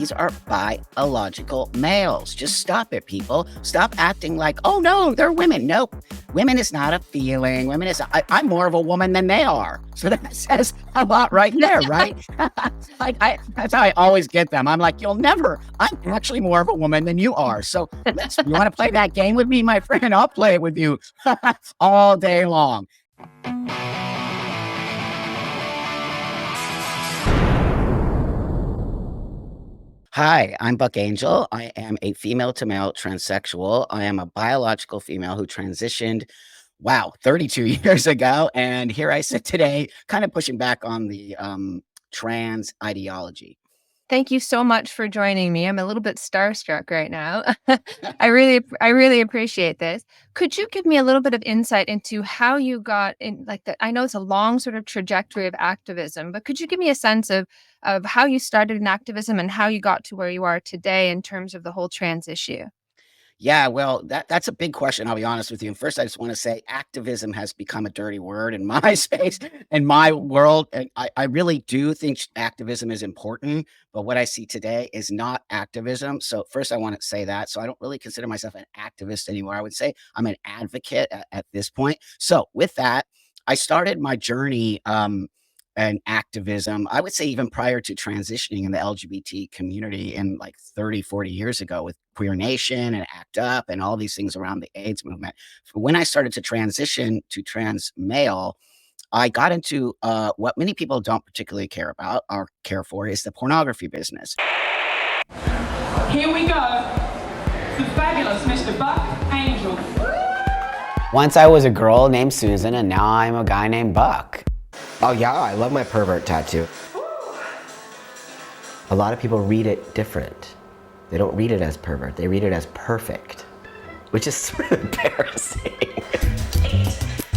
These are biological males. Just stop it, people. Stop acting like, oh no, they're women. Nope. Women is not a feeling. Women is, I'm more of a woman than they are. So that says a lot right there, right? That's how I always get them. I'm like, I'm actually more of a woman than you are. So you want to play that game with me, my friend? I'll play it with you all day long. Hi, I'm Buck Angel. I am a female to male transsexual. I am a biological female who transitioned, 32 years ago. And here I sit today, kind of pushing back on the trans ideology. Thank you so much for joining me. I'm a little bit starstruck right now. I really appreciate this. Could you give me a little bit of insight into how you got in, I know it's a long sort of trajectory of activism, but could you give me a sense of how you started in activism and how you got to where you are today in terms of the whole trans issue? Yeah, well, that's a big question, I'll be honest with you. And first, I just want to say activism has become a dirty word in my space, in my world. And I really do think activism is important, but what I see today is not activism. So first, I want to say that. So I don't really consider myself an activist anymore. I would say I'm an advocate at this point. So with that, I started my journey and activism, I would say even prior to transitioning in the LGBT community in like 30, 40 years ago with Queer Nation and ACT UP and all these things around the AIDS movement. When I started to transition to trans male, I got into what many people don't particularly care about or care for is the pornography business. Here we go. The fabulous Mr. Buck Angel. Once I was a girl named Susan, and now I'm a guy named Buck. Oh yeah, I love my pervert tattoo. A lot of people read it different. They don't read it as pervert, they read it as perfect, which is sort of embarrassing. 8,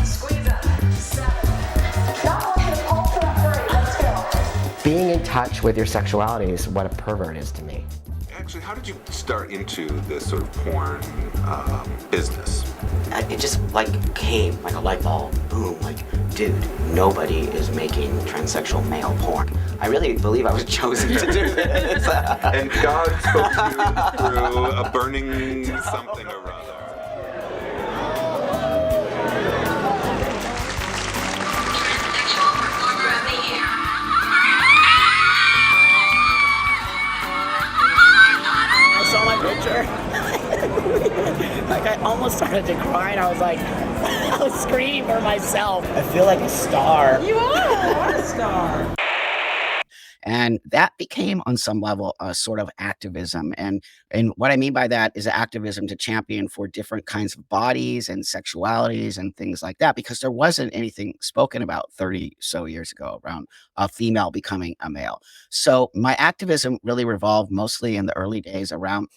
squeeze up, 7. Not much of culture at 3, let's go. Being in touch with your sexuality is what a pervert is to me. Actually, how did you start into this sort of porn business? It just came like a light bulb, boom, dude, nobody is making transsexual male porn. I really believe I was chosen to do this. And God spoke to you through a burning something or other. I almost started to cry and I was like, I was screaming for myself. I feel like a star. You are a star. And that became on some level a sort of activism. And what I mean by that is activism to champion for different kinds of bodies and sexualities and things like that, because there wasn't anything spoken about 30 so years ago around a female becoming a male. So my activism really revolved mostly in the early days around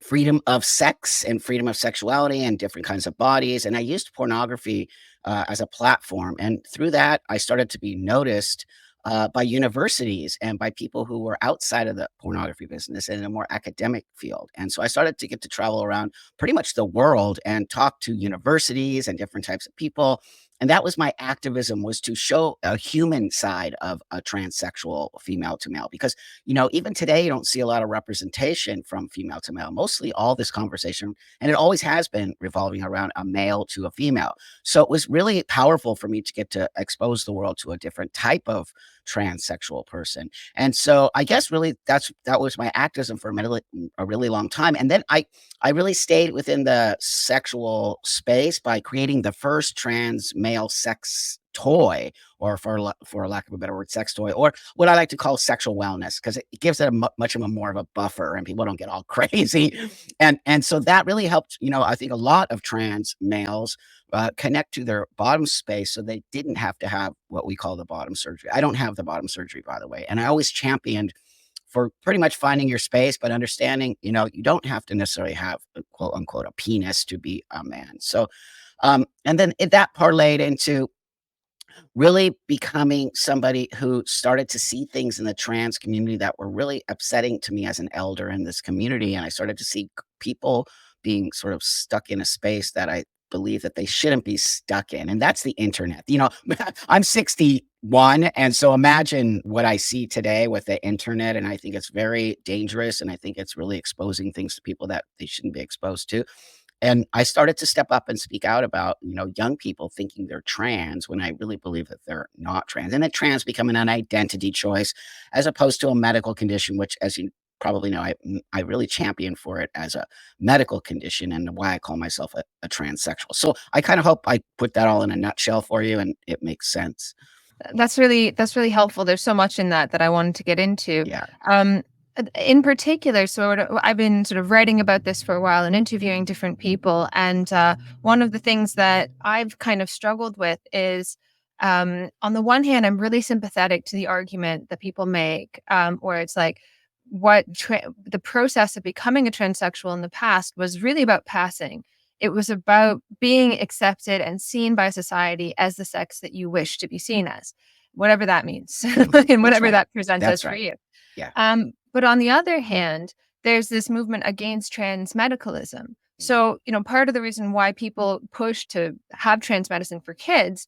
freedom of sex and freedom of sexuality and different kinds of bodies. And I used pornography as a platform. And through that, I started to be noticed by universities and by people who were outside of the pornography business in a more academic field. And so I started to get to travel around pretty much the world and talk to universities and different types of people. And that was my activism, was to show a human side of a transsexual female to male, because, even today, you don't see a lot of representation from female to male. Mostly all this conversation, and it always has been revolving around a male to a female. So it was really powerful for me to get to expose the world to a different type of transsexual person. And so I guess really that was my activism for a really long time. And then I really stayed within the sexual space by creating the first trans male sex toy, or for lack of a better word, sex toy, or what I like to call sexual wellness, because it gives it much of a more of a buffer and people don't get all crazy. And so that really helped, I think a lot of trans males connect to their bottom space, so they didn't have to have what we call the bottom surgery. I don't have the bottom surgery, by the way. And I always championed for pretty much finding your space, but understanding, you don't have to necessarily have quote unquote a penis to be a man. So, and then that parlayed into really becoming somebody who started to see things in the trans community that were really upsetting to me as an elder in this community. And I started to see people being sort of stuck in a space that I believe that they shouldn't be stuck in. And that's the internet. I'm 60 one. And so imagine what I see today with the internet. And I think it's very dangerous. And I think it's really exposing things to people that they shouldn't be exposed to. And I started to step up and speak out about, young people thinking they're trans when I really believe that they're not trans. And that trans becoming an identity choice as opposed to a medical condition, which, as you probably know, I really champion for it as a medical condition and why I call myself a transsexual. So I kind of hope I put that all in a nutshell for you and it makes sense. That's really helpful. There's so much in that I wanted to get into. Yeah. In particular, I've been sort of writing about this for a while and interviewing different people. And one of the things that I've kind of struggled with is, on the one hand, I'm really sympathetic to the argument that people make, where it's like, the process of becoming a transsexual in the past was really about passing. It was about being accepted and seen by society as the sex that you wish to be seen as, whatever that means, and whatever right. that presents That's as for right. you. Yeah. But on the other hand, there's this movement against trans medicalism. So, part of the reason why people push to have trans medicine for kids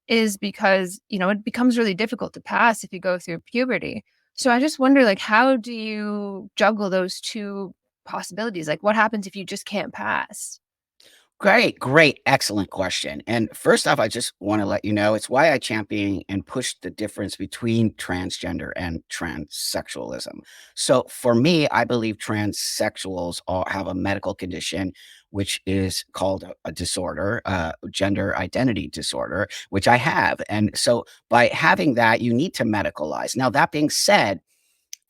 is because, it becomes really difficult to pass if you go through puberty. So I just wonder, like, how do you juggle those two possibilities? Like, what happens if you just can't pass? Great, excellent question. And first off, I just want to let you know it's why I champion and push the difference between transgender and transsexualism. So for me, I believe transsexuals have a medical condition which is called a disorder, gender identity disorder, which I have. And so by having that, you need to medicalize. Now, that being said,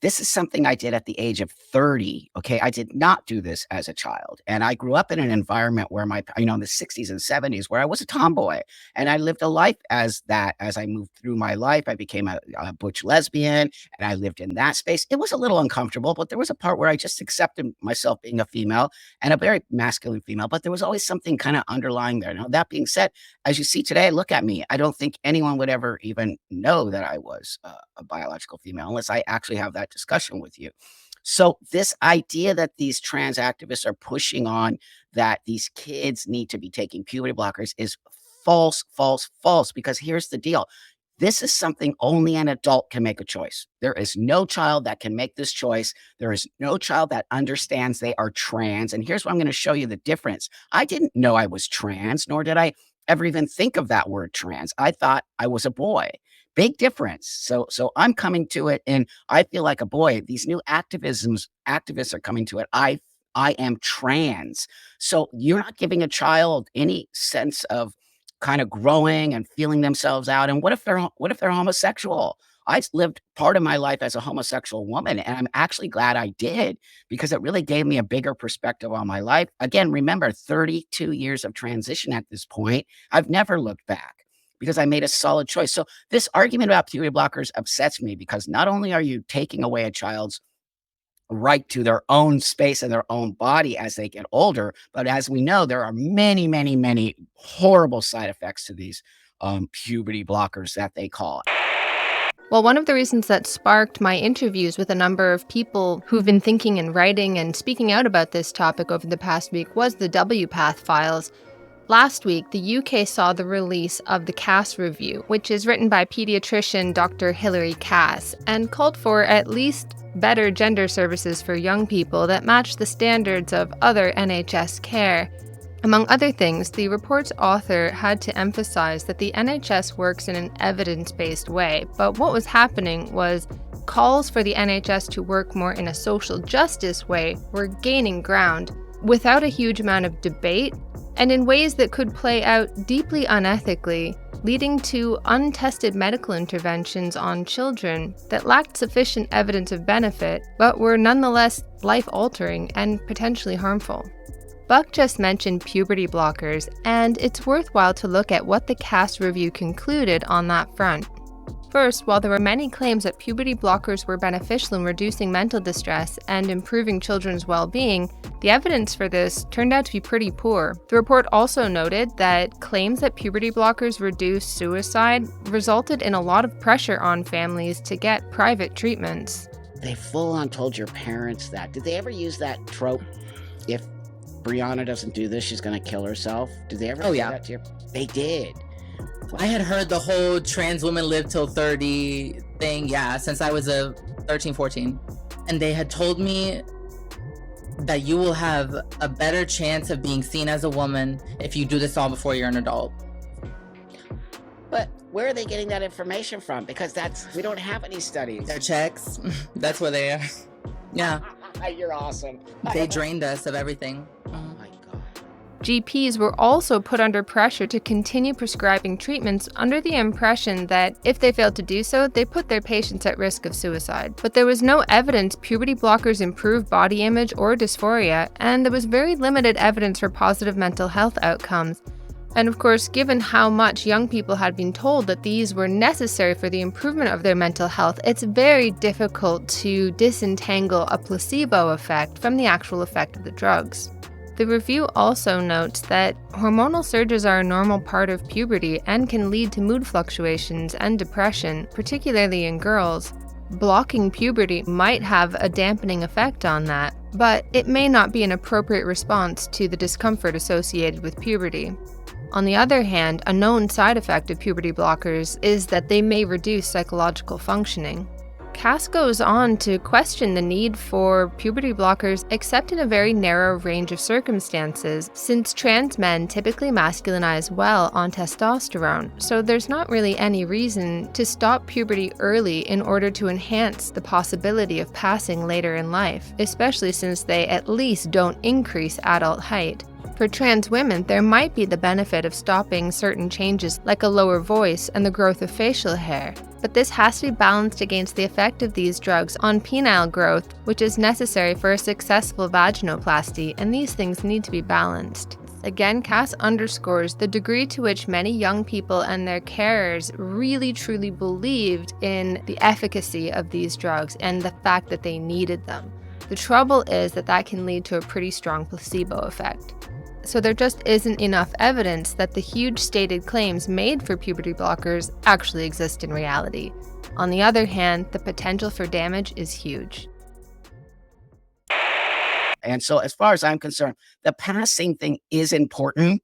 this is something I did at the age of 30. Okay. I did not do this as a child. And I grew up in an environment where in the 60s and 70s, where I was a tomboy and I lived a life as that. As I moved through my life, I became a butch lesbian and I lived in that space. It was a little uncomfortable, but there was a part where I just accepted myself being a female and a very masculine female, but there was always something kind of underlying there. Now, that being said, as you see today, look at me. I don't think anyone would ever even know that I was a biological female unless I actually have that discussion with you. So this idea that these trans activists are pushing on that these kids need to be taking puberty blockers is false, false, false. Because here's the deal. This is something only an adult can make a choice. There is no child that can make this choice. There is no child that understands they are trans. And here's what I'm going to show you the difference. I didn't know I was trans, nor did I ever even think of that word trans. I thought I was a boy. Big difference. So I'm coming to it and I feel like a boy. These new activists are coming to it. I am trans. So you're not giving a child any sense of kind of growing and feeling themselves out. And what if they're homosexual? I lived part of my life as a homosexual woman, and I'm actually glad I did because it really gave me a bigger perspective on my life. Again, remember 32 years of transition at this point. I've never looked back because I made a solid choice. So this argument about puberty blockers upsets me because not only are you taking away a child's right to their own space and their own body as they get older, but as we know, there are many, many, many horrible side effects to these puberty blockers that they call it. Well, one of the reasons that sparked my interviews with a number of people who've been thinking and writing and speaking out about this topic over the past week was the WPATH files. Last week, the UK saw the release of the Cass Review, which is written by pediatrician Dr. Hilary Cass, and called for at least better gender services for young people that match the standards of other NHS care. Among other things, the report's author had to emphasize that the NHS works in an evidence-based way, but what was happening was calls for the NHS to work more in a social justice way were gaining ground without a huge amount of debate and in ways that could play out deeply unethically, leading to untested medical interventions on children that lacked sufficient evidence of benefit, but were nonetheless life-altering and potentially harmful. Buck just mentioned puberty blockers, and it's worthwhile to look at what the Cass Review concluded on that front. First, while there were many claims that puberty blockers were beneficial in reducing mental distress and improving children's well-being, the evidence for this turned out to be pretty poor. The report also noted that claims that puberty blockers reduce suicide resulted in a lot of pressure on families to get private treatments. They full on told your parents that. Did they ever use that trope? If Brianna doesn't do this, she's going to kill herself. Did they ever say that to you? They did. I had heard the whole trans women live till 30 thing, yeah, since I was a 13, 14. And they had told me that you will have a better chance of being seen as a woman if you do this all before you're an adult. But where are they getting that information from? Because we don't have any studies. Their checks, that's where they are. Yeah. You're awesome. They drained us of everything. Oh my God. GPs were also put under pressure to continue prescribing treatments under the impression that if they failed to do so, they put their patients at risk of suicide. But there was no evidence puberty blockers improve body image or dysphoria, and there was very limited evidence for positive mental health outcomes. And of course, given how much young people had been told that these were necessary for the improvement of their mental health, it's very difficult to disentangle a placebo effect from the actual effect of the drugs. The review also notes that hormonal surges are a normal part of puberty and can lead to mood fluctuations and depression, particularly in girls. Blocking puberty might have a dampening effect on that, but it may not be an appropriate response to the discomfort associated with puberty. On the other hand, a known side effect of puberty blockers is that they may reduce psychological functioning. Cass goes on to question the need for puberty blockers except in a very narrow range of circumstances, since trans men typically masculinize well on testosterone, so there's not really any reason to stop puberty early in order to enhance the possibility of passing later in life, especially since they at least don't increase adult height. For trans women, there might be the benefit of stopping certain changes like a lower voice and the growth of facial hair, but this has to be balanced against the effect of these drugs on penile growth, which is necessary for a successful vaginoplasty, and these things need to be balanced. Again, Cass underscores the degree to which many young people and their carers really truly believed in the efficacy of these drugs and the fact that they needed them. The trouble is that can lead to a pretty strong placebo effect. So there just isn't enough evidence that the huge stated claims made for puberty blockers actually exist in reality. On the other hand, the potential for damage is huge. And so as far as I'm concerned, the passing thing is important.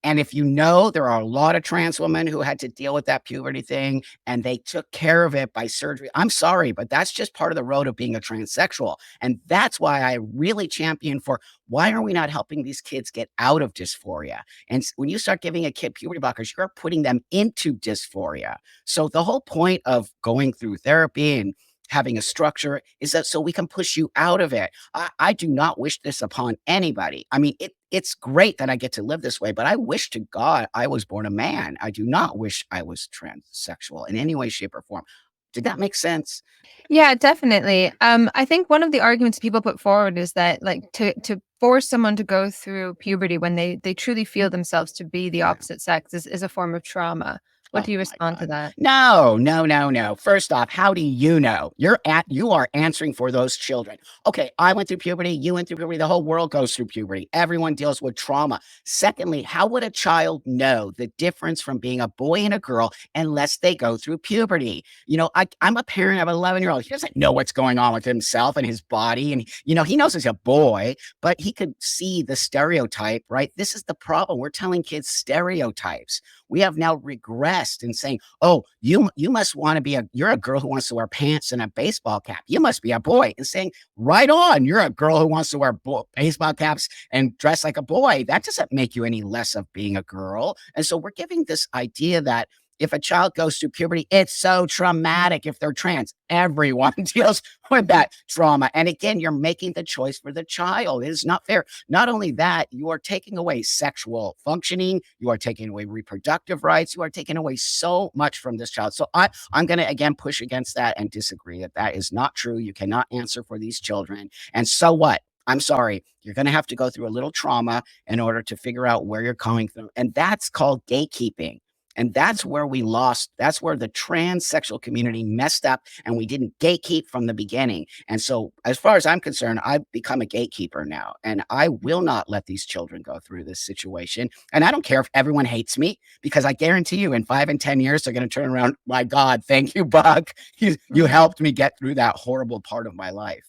And if you know, there are a lot of trans women who had to deal with that puberty thing and they took care of it by surgery. I'm sorry, but that's just part of the road of being a transsexual. And that's why I really champion for why are we not helping these kids get out of dysphoria? And when you start giving a kid puberty blockers, you're putting them into dysphoria. So the whole point of going through therapy and having a structure is that so we can push you out of it. I do not wish this upon anybody. I mean, it's great that I get to live this way, but I wish to God I was born a man. I do not wish I was transsexual in any way, shape, or form. Did that make sense? Yeah, definitely. I think one of the arguments people put forward is that, like, to force someone to go through puberty when they truly feel themselves to be the opposite sex is a form of trauma. What do you respond to that? No. First off, how do you know? You are answering for those children. Okay, I went through puberty, you went through puberty, the whole world goes through puberty. Everyone deals with trauma. Secondly, how would a child know the difference from being a boy and a girl unless they go through puberty? You know, I'm a parent of an 11-year-old. He doesn't know what's going on with himself and his body. And, you know, he knows he's a boy, but he could see the stereotype, right? This is the problem. We're telling kids stereotypes. We have now regressed in saying, oh, you must want to be you're a girl who wants to wear pants and a baseball cap. You must be a boy. And saying, right on, you're a girl who wants to wear baseball caps and dress like a boy. That doesn't make you any less of being a girl. And so we're giving this idea that if a child goes through puberty, it's so traumatic if they're trans. Everyone deals with that trauma. And again, you're making the choice for the child. It is not fair. Not only that, you are taking away sexual functioning. You are taking away reproductive rights. You are taking away so much from this child. So I'm going to, again, push against that and disagree that is not true. You cannot answer for these children. And so what? I'm sorry, you're going to have to go through a little trauma in order to figure out where you're coming from. And that's called gatekeeping. And that's where we lost. That's where the transsexual community messed up and we didn't gatekeep from the beginning. And so as far as I'm concerned, I've become a gatekeeper now and I will not let these children go through this situation. And I don't care if everyone hates me because I guarantee you in 5 and 10 years, they're going to turn around. My God, thank you, Buck. You helped me get through that horrible part of my life.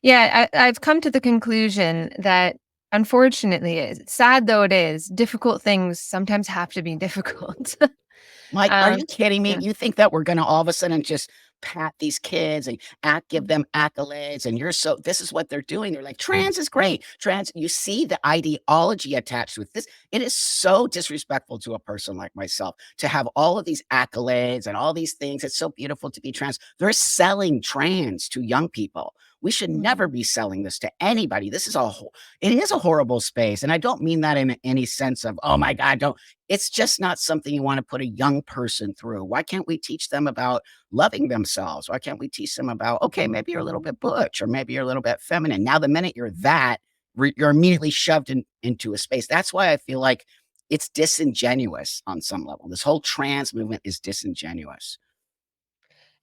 Yeah, I've come to the conclusion that unfortunately is. Sad though it is, difficult things sometimes have to be difficult. Like, are you kidding me? Yeah. You think that we're gonna all of a sudden just pat these kids and give them accolades and this is what they're doing. They're like, trans is great. Trans, you see the ideology attached with this. It is so disrespectful to a person like myself to have all of these accolades and all these things. It's so beautiful to be trans. They're selling trans to young people. We should never be selling this to anybody. This is it is a horrible space. And I don't mean that in any sense of, oh my God, don't. It's just not something you want to put a young person through. Why can't we teach them about loving themselves? Why can't we teach them about, okay, maybe you're a little bit butch or maybe you're a little bit feminine. Now, the minute you're that, you're immediately shoved into a space. That's why I feel like it's disingenuous on some level. This whole trans movement is disingenuous.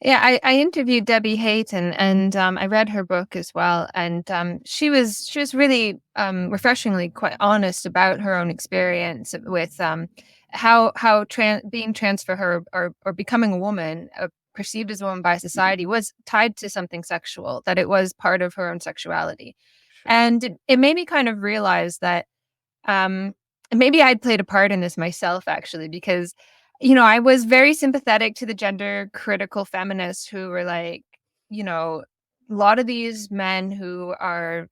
Yeah, I interviewed Debbie Hayton, and I read her book as well. And she was really refreshingly quite honest about her own experience with how being trans for her, or becoming a woman, perceived as a woman by society, was tied to something sexual, that it was part of her own sexuality. And it made me kind of realize that maybe I'd played a part in this myself, actually, because I was very sympathetic to the gender critical feminists who were like, a lot of these men who are,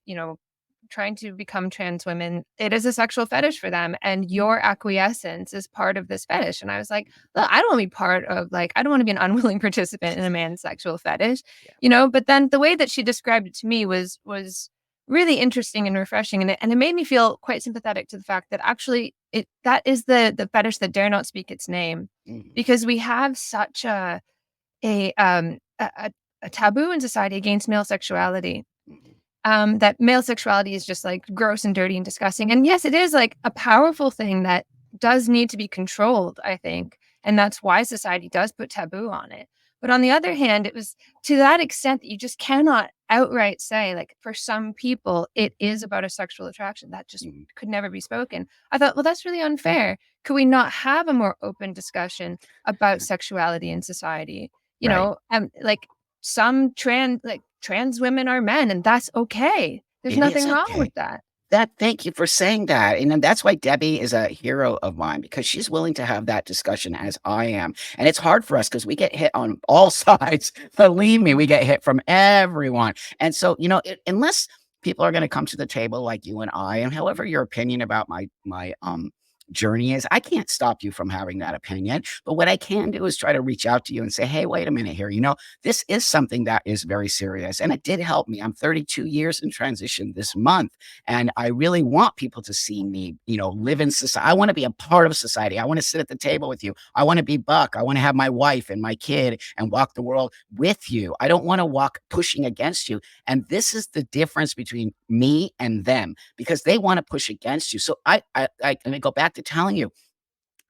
trying to become trans women, it is a sexual fetish for them. And your acquiescence is part of this fetish. And I was like, well, I don't want to be I don't want to be an unwilling participant in a man's sexual fetish, but then the way that she described it to me was really interesting and refreshing. And it made me feel quite sympathetic to the fact that actually that is the fetish that dare not speak its name, because we have such a taboo in society against male sexuality. That male sexuality is just like gross and dirty and disgusting. And yes, it is like a powerful thing that does need to be controlled, I think. And that's why society does put taboo on it. But on the other hand, it was to that extent that you just cannot outright say, like, for some people, it is about a sexual attraction. That just could never be spoken. I thought, well, that's really unfair. Could we not have a more open discussion about sexuality in society? Like some trans women are men, and that's okay. There's It is nothing wrong okay. with that. Thank you for saying that. And then that's why Debbie is a hero of mine, because she's willing to have that discussion as I am. And it's hard for us because we get hit on all sides. Believe me, we get hit from everyone. And so, unless people are going to come to the table like you and I, and however your opinion about my journey is, I can't stop you from having that opinion. But what I can do is try to reach out to you and say, hey, wait a minute here. This is something that is very serious. And it did help me. I'm 32 years in transition this month. And I really want people to see me, live in society. I want to be a part of society. I want to sit at the table with you. I want to be Buck. I want to have my wife and my kid and walk the world with you. I don't want to walk pushing against you. And this is the difference between me and them, because they want to push against you. So I go back to telling you,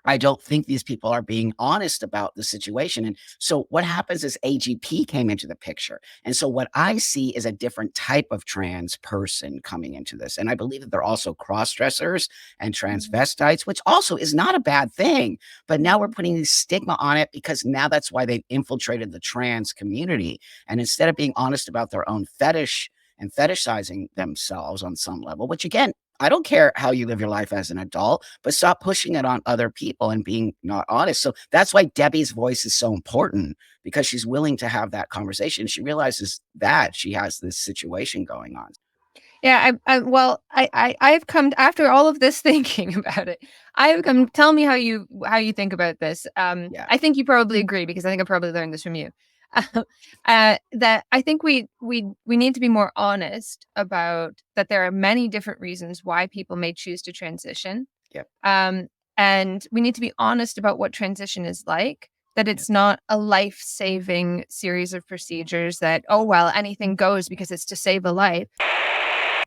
I don't think these people are being honest about the situation. And so what happens is AGP came into the picture. And so what I see is a different type of trans person coming into this. And I believe that they're also cross-dressers and transvestites, which also is not a bad thing. But now we're putting this stigma on it because now that's why they've infiltrated the trans community. And instead of being honest about their own fetish and fetishizing themselves on some level, which again, I don't care how you live your life as an adult, but stop pushing it on other people and being not honest. So that's why Debbie's voice is so important, because she's willing to have that conversation. She realizes that she has this situation going on. Yeah, I've come after all of this thinking about it. I've come. Tell me how you think about this. Yeah. I think you probably agree, because I think I probably learned this from you. That I think we need to be more honest about that. There are many different reasons why people may choose to transition. Yep. And we need to be honest about what transition is like. That it's not a life-saving series of procedures that, oh well, anything goes because it's to save a life.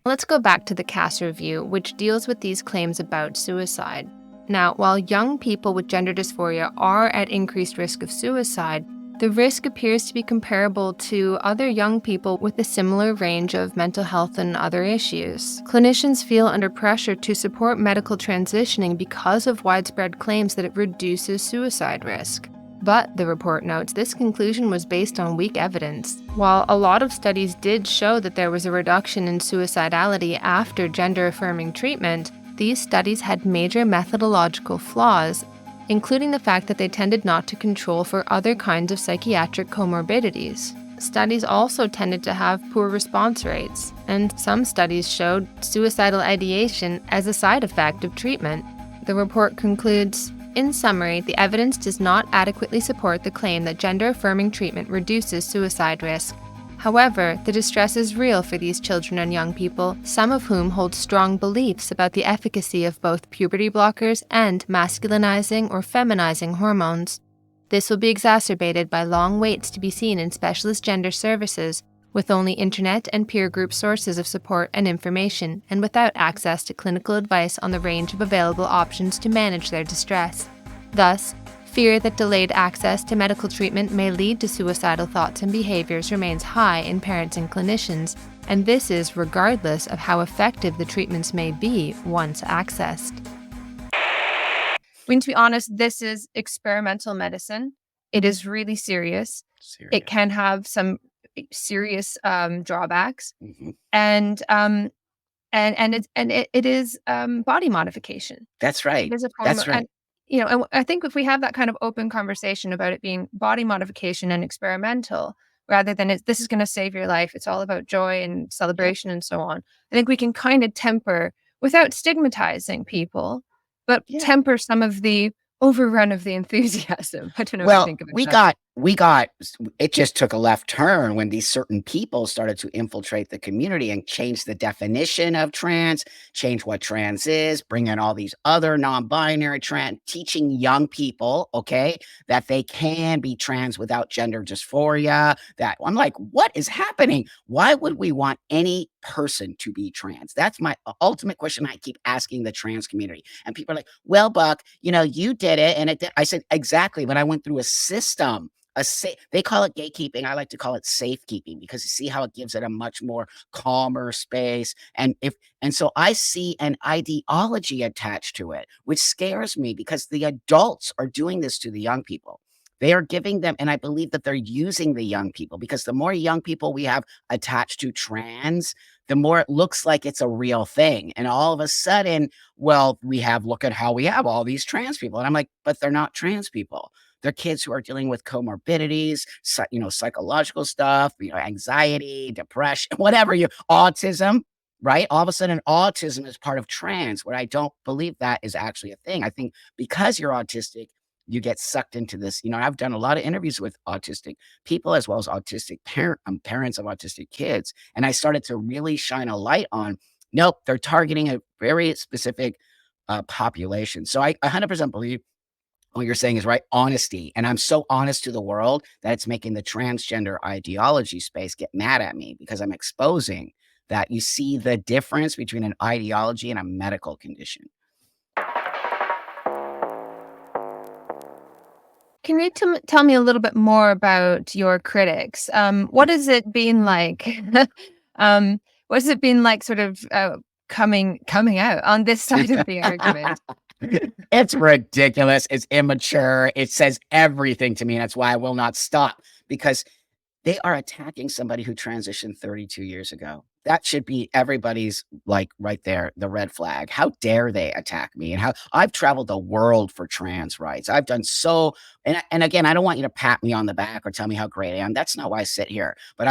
Let's go back to the Cass review, which deals with these claims about suicide. Now, while young people with gender dysphoria are at increased risk of suicide, the risk appears to be comparable to other young people with a similar range of mental health and other issues. Clinicians feel under pressure to support medical transitioning because of widespread claims that it reduces suicide risk. But, the report notes, this conclusion was based on weak evidence. While a lot of studies did show that there was a reduction in suicidality after gender-affirming treatment, these studies had major methodological flaws, including the fact that they tended not to control for other kinds of psychiatric comorbidities. Studies also tended to have poor response rates, and some studies showed suicidal ideation as a side effect of treatment. The report concludes, in summary, the evidence does not adequately support the claim that gender-affirming treatment reduces suicide risk. However, the distress is real for these children and young people, some of whom hold strong beliefs about the efficacy of both puberty blockers and masculinizing or feminizing hormones. This will be exacerbated by long waits to be seen in specialist gender services, with only internet and peer group sources of support and information, and without access to clinical advice on the range of available options to manage their distress. Thus, fear that delayed access to medical treatment may lead to suicidal thoughts and behaviors remains high in parents and clinicians, and this is regardless of how effective the treatments may be once accessed. I mean, to be honest, this is experimental medicine. It is really serious. It can have some serious drawbacks, and it is body modification. That's right. It is a form That's of, right. and and I think if we have that kind of open conversation about it being body modification and experimental, rather than this is going to save your life, it's all about joy and celebration and so on. I think we can kind of temper without stigmatizing people, but temper some of the overrun of the enthusiasm. I don't know what you Well, think of it. we got it just took a left turn when these certain people started to infiltrate the community and change the definition of trans, change what trans is, bring in all these other non-binary trans, teaching young people, okay, that they can be trans without gender dysphoria. That I'm like, what is happening? Why would we want any person to be trans? That's my ultimate question I keep asking the trans community. And people are like, well, Buck, you did it. And I said, exactly. But I went through a system. They call it gatekeeping. I like to call it safekeeping because you see how it gives it a much more calmer space. And so I see an ideology attached to it, which scares me because the adults are doing this to the young people. They are giving them, and I believe that they're using the young people because the more young people we have attached to trans, the more it looks like it's a real thing. And all of a sudden, well, look at how we have all these trans people. And I'm like, but they're not trans people. They're kids who are dealing with comorbidities, psychological stuff, anxiety, depression, autism, right? All of a sudden, autism is part of trans, where I don't believe that is actually a thing. I think because you're autistic, you get sucked into this. I've done a lot of interviews with autistic people as well as autistic parents of autistic kids. And I started to really shine a light on, nope, they're targeting a very specific population. So I 100% believe what you're saying is right. Honesty. And I'm so honest to the world that it's making the transgender ideology space get mad at me because I'm exposing that you see the difference between an ideology and a medical condition. Can you tell me a little bit more about your critics? What has it been like? What has it been like sort of coming out on this side of the argument? It's ridiculous. It's immature. It says everything to me. And that's why I will not stop, because they are attacking somebody who transitioned 32 years ago. That should be everybody's, like, right there, the red flag. How dare they attack me? And how I've traveled the world for trans rights. I've done so. And again, I don't want you to pat me on the back or tell me how great I am. That's not why I sit here. But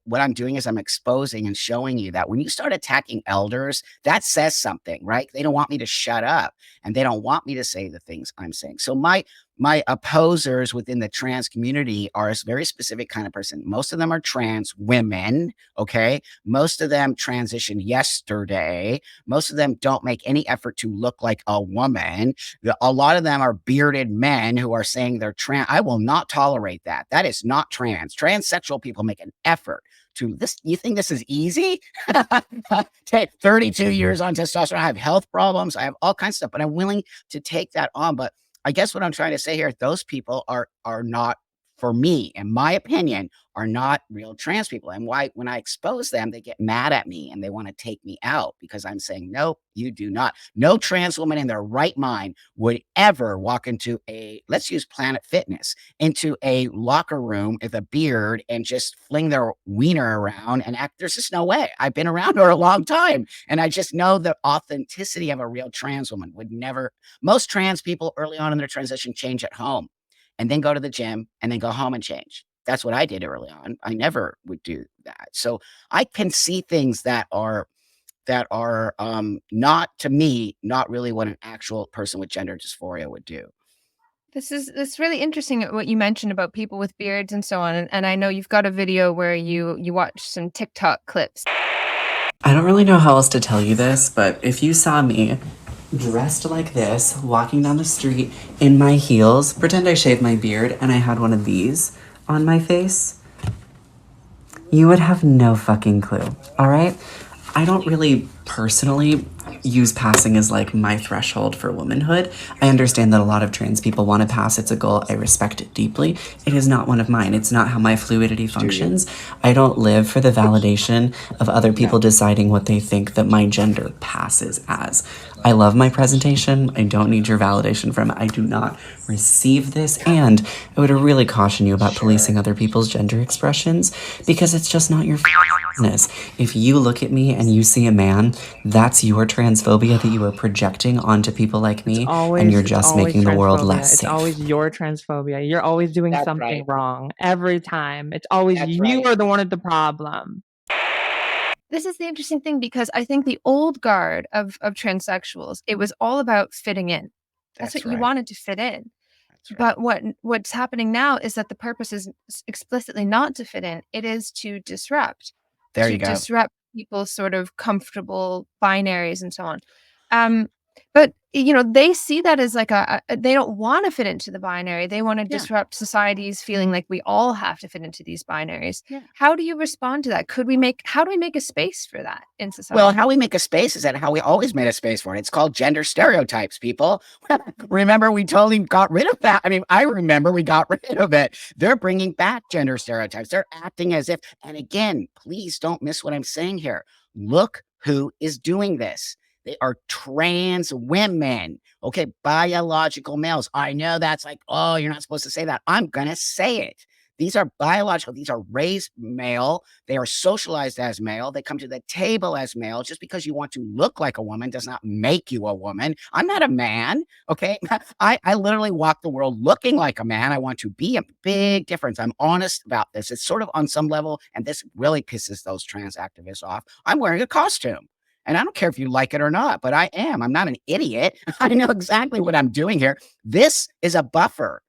what I'm doing is I'm exposing and showing you that when you start attacking elders, that says something, right? They don't want me to shut up and they don't want me to say the things I'm saying. So my opposers within the trans community are a very specific kind of person. Most of them are trans women, okay? Most of them transitioned yesterday. Most of them don't make any effort to look like a woman. A lot of them are bearded men who are saying they're trans. I will not tolerate that. That is not trans. Transsexual people make an effort to this. You think this is easy? 32 years on testosterone. I have health problems. I have all kinds of stuff, but I'm willing to take that on. But I guess what I'm trying to say here, those people are not for me, in my opinion, are not real trans people. And why, when I expose them, they get mad at me and they want to take me out because I'm saying, no, you do not. No trans woman in their right mind would ever walk into let's use Planet Fitness, into a locker room with a beard and just fling their wiener around and act. There's just no way. I've been around her a long time. And I just know the authenticity of a real trans woman would never. Most trans people early on in their transition change at home and then go to the gym and then go home and change. That's what I did early on. I never would do that. So I can see things that are not, to me, not really what an actual person with gender dysphoria would do. It's really interesting what you mentioned about people with beards and so on. And I know you've got a video where you watch some TikTok clips. I don't really know how else to tell you this, but if you saw me dressed like this, walking down the street in my heels, pretend I shaved my beard and I had one of these on my face, you would have no fucking clue, all right? I don't really personally use passing as like my threshold for womanhood. I understand that a lot of trans people want to pass. It's a goal. I respect it deeply. It is not one of mine. It's not how my fluidity functions. I don't live for the validation of other people deciding what they think that my gender passes as. I love my presentation. I don't need your validation from it. I do not receive this. And I would really caution you about policing other people's gender expressions because it's just not your business. If you look at me and you see a man, that's your transphobia that you are projecting onto people like me, and you're just making the world less safe. It's always your transphobia. You're always doing something wrong every time. It's always you are the one with the problem. This is the interesting thing because I think the old guard of transsexuals, it was all about fitting in. That's what you wanted, to fit in. But what's happening now is that the purpose is explicitly not to fit in. It is to disrupt. There you go. Disrupt people's sort of comfortable binaries and so on. But they see that as like they don't want to fit into the binary. They want to disrupt society's feeling like we all have to fit into these binaries. Yeah. How do you respond to that? How do we make a space for that in society? Well, how we make a space is that how we always made a space for it. It's called gender stereotypes, people. Remember, we totally got rid of that. I mean, I remember we got rid of it. They're bringing back gender stereotypes. They're acting as if, and again, please don't miss what I'm saying here. Look who is doing this. They are trans women, okay, biological males. I know that's like, oh, you're not supposed to say that. I'm going to say it. These are biological. These are raised male. They are socialized as male. They come to the table as male. Just because you want to look like a woman does not make you a woman. I'm not a man, okay? I literally walk the world looking like a man. I want to be a big difference. I'm honest about this. It's sort of on some level, and this really pisses those trans activists off. I'm wearing a costume. And I don't care if you like it or not, but I am. I'm not an idiot. I know exactly what I'm doing here. This is a buffer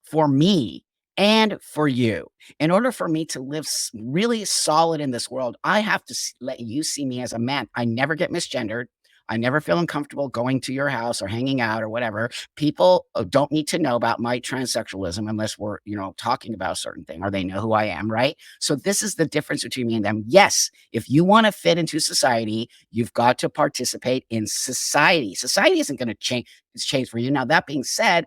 for me and for you. In order for me to live really solid in this world, I have to let you see me as a man. I never get misgendered. I never feel uncomfortable going to your house or hanging out or whatever. People don't need to know about my transsexualism unless we're, talking about a certain thing, or they know who I am, right? So this is the difference between me and them. Yes, if you want to fit into society, you've got to participate in society. Society isn't going to change. It's changed for you. Now, that being said,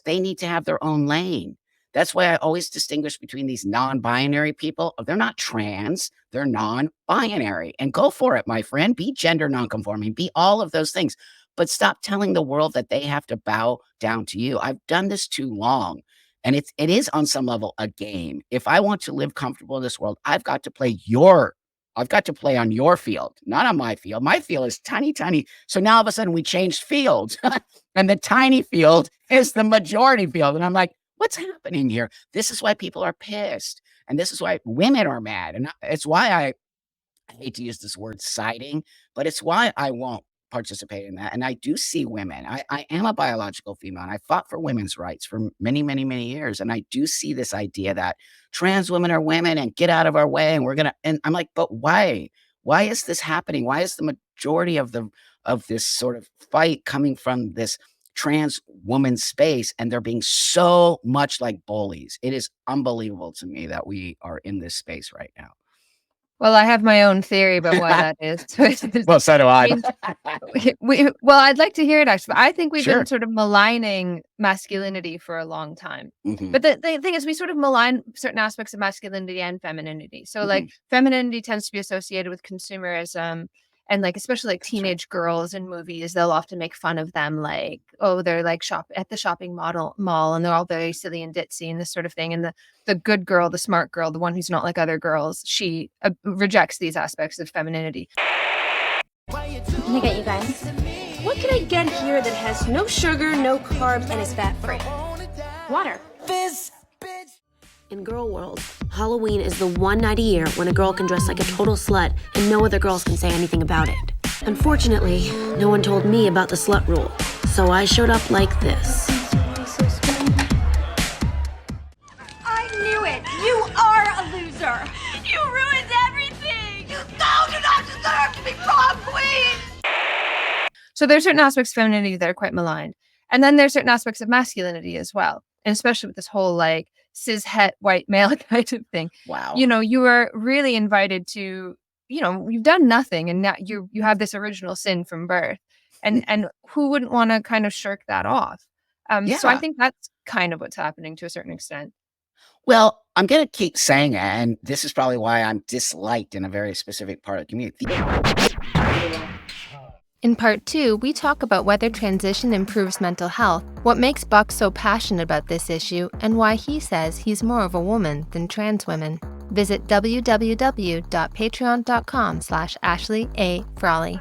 they need to have their own lane. That's why I always distinguish between these non-binary people. They're not trans, they're non-binary. And go for it, my friend. Be gender non-conforming, be all of those things. But stop telling the world that they have to bow down to you. I've done this too long. And it is on some level a game. If I want to live comfortable in this world, I've got to play on your field, not on my field. My field is tiny, tiny. So now all of a sudden we changed fields and the tiny field is the majority field. And I'm like, what's happening here? This is why people are pissed. And this is why women are mad. And it's why I hate to use this word siding, but it's why I won't participate in that. And I do see women. I am a biological female, and I fought for women's rights for many, many, many years. And I do see this idea that trans women are women and get out of our way. And I'm like, but why? Why is this happening? Why is the majority of this sort of fight coming from this trans woman space, and they're being so much like bullies? It is unbelievable to me that we are in this space right now. Well, I have my own theory about why that is. Well, so do I. Well, I'd like to hear it actually. I think we've Sure. been sort of maligning masculinity for a long time. Mhm. But the thing is, we sort of malign certain aspects of masculinity and femininity. So, like, Mhm. femininity tends to be associated with consumerism, and like especially like teenage girls in movies, they'll often make fun of them, like, oh, they're like shop at the shopping mall, and they're all very silly and ditzy and this sort of thing. And the good girl, the smart girl, the one who's not like other girls, she rejects these aspects of femininity. Let me get you guys. What can I get here that has no sugar, no carbs, and is fat-free? Water. In girl world, Halloween is the one night a year when a girl can dress like a total slut and no other girls can say anything about it. Unfortunately, no one told me about the slut rule, so I showed up like this. I knew it! You are a loser! You ruined everything! You do not deserve to be prom queen! So there's certain aspects of femininity that are quite maligned. And then there's certain aspects of masculinity as well. And especially with this whole like cis het white male kind of thing. Wow. You know, you are really invited to, you know, you've done nothing and now you have this original sin from birth. And who wouldn't want to kind of shirk that off? So I think that's kind of what's happening to a certain extent. Well, I'm going to keep saying it, and this is probably why I'm disliked in a very specific part of the community. In part 2, we talk about whether transition improves mental health, what makes Buck so passionate about this issue, and why he says he's more of a woman than trans women. Visit www.patreon.com/Ashley A. Frawley.